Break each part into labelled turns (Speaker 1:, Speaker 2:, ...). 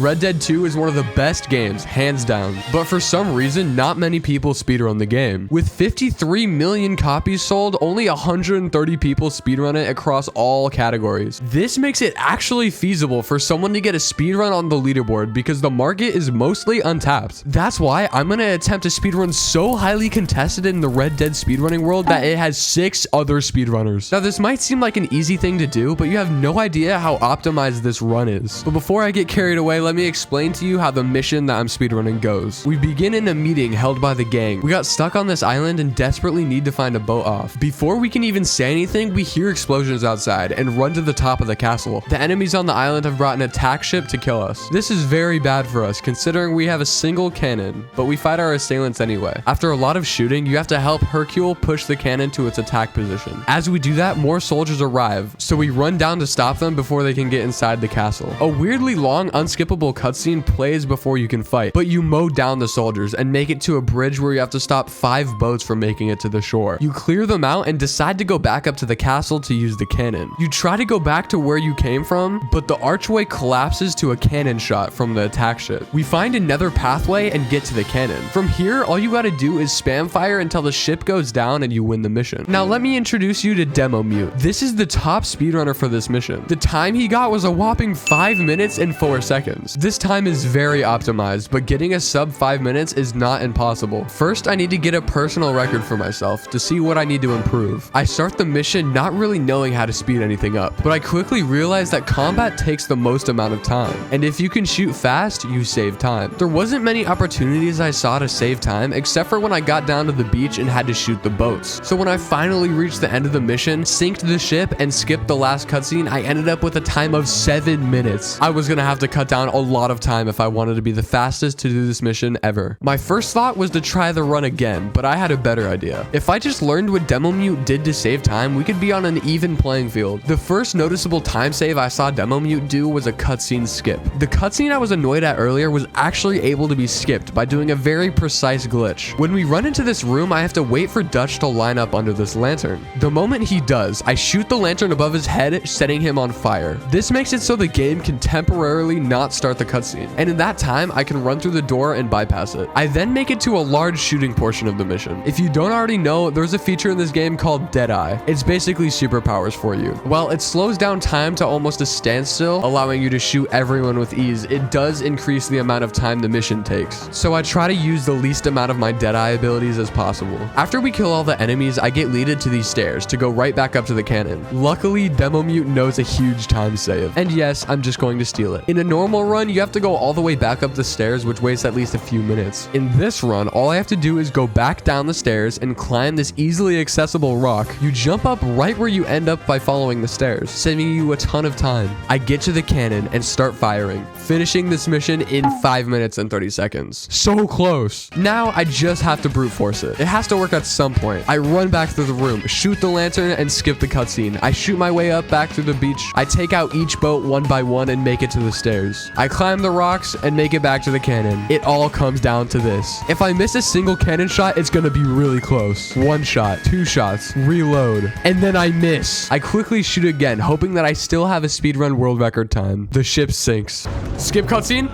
Speaker 1: Red Dead 2 is one of the best games, hands down. But for some reason, not many people speedrun the game. With 53 million copies sold, only 130 people speedrun it across all categories. This makes it actually feasible for someone to get a speedrun on the leaderboard because the market is mostly untapped. That's why I'm gonna attempt a speedrun so highly contested in the Red Dead speedrunning world that it has 6 other speedrunners. Now, this might seem like an easy thing to do, but you have no idea how optimized this run is. But before I get carried away, let me explain to you how the mission that I'm speedrunning goes. We begin in a meeting held by the gang. We got stuck on this island and desperately need to find a boat off. Before we can even say anything, we hear explosions outside and run to the top of the castle. The enemies on the island have brought an attack ship to kill us. This is very bad for us considering we have a single cannon, but we fight our assailants anyway. After a lot of shooting, you have to help Hercule push the cannon to its attack position. As we do that, more soldiers arrive, so we run down to stop them before they can get inside the castle. A weirdly long, unskippable cutscene plays before you can fight, but you mow down the soldiers and make it to a bridge where you have to stop 5 boats from making it to the shore. You clear them out and decide to go back up to the castle to use the cannon. You try to go back to where you came from, but the archway collapses to a cannon shot from the attack ship. We find another pathway and get to the cannon. From here, all you gotta do is spam fire until the ship goes down and you win the mission. Now let me introduce you to Mute. This is the top speedrunner for this mission. The time he got was a whopping 5 minutes and 4 seconds. This time is very optimized, but getting a sub 5 minutes is not impossible. First, I need to get a personal record for myself to see what I need to improve. I start the mission not really knowing how to speed anything up, but I quickly realize that combat takes the most amount of time, and if you can shoot fast, you save time. There wasn't many opportunities I saw to save time, except for when I got down to the beach and had to shoot the boats. So when I finally reached the end of the mission, synced the ship, and skipped the last cutscene, I ended up with a time of 7 minutes. I was gonna have to cut down a lot of time if I wanted to be the fastest to do this mission ever. My first thought was to try the run again, but I had a better idea. If I just learned what Mute did to save time, we could be on an even playing field. The first noticeable time save I saw Mute do was a cutscene skip. The cutscene I was annoyed at earlier was actually able to be skipped by doing a very precise glitch. When we run into this room, I have to wait for Dutch to line up under this lantern. The moment he does, I shoot the lantern above his head, setting him on fire. This makes it so the game can temporarily not start the cutscene, and in that time, I can run through the door and bypass it. I then make it to a large shooting portion of the mission. If you don't already know, there's a feature in this game called Deadeye. It's basically superpowers for you. While it slows down time to almost a standstill, allowing you to shoot everyone with ease, it does increase the amount of time the mission takes. So I try to use the least amount of my Deadeye abilities as possible. After we kill all the enemies, I get leaded to these stairs to go right back up to the cannon. Luckily, Mute knows a huge time save. And yes, I'm just going to steal it. In a normal run, you have to go all the way back up the stairs, which wastes at least a few minutes. In this run, all I have to do is go back down the stairs and climb this easily accessible rock. You jump up right where you end up by following the stairs, saving you a ton of time. I get to the cannon and start firing, finishing this mission in 5 minutes and 30 seconds. So close. Now I just have to brute force it. It has to work at some point. I run back through the room, shoot the lantern, and skip the cutscene. I shoot my way up back through the beach. I take out each boat one by one and make it to the stairs. I climb the rocks and make it back to the cannon. It all comes down to this. If I miss a single cannon shot, it's gonna be really close. 1 shot, 2 shots, reload, and then I miss. I quickly shoot again, hoping that I still have a speedrun world record time. The ship sinks. Skip cutscene.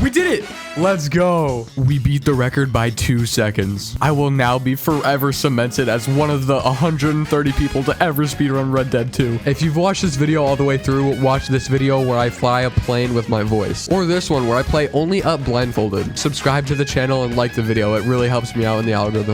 Speaker 1: We did it! Let's go. We beat the record by 2 seconds. I will now be forever cemented as one of the 130 people to ever speedrun Red Dead 2. If you've watched this video all the way through, watch this video where I fly a plane with my voice. Or this one where I play only up blindfolded. Subscribe to the channel and like the video. It really helps me out in the algorithm.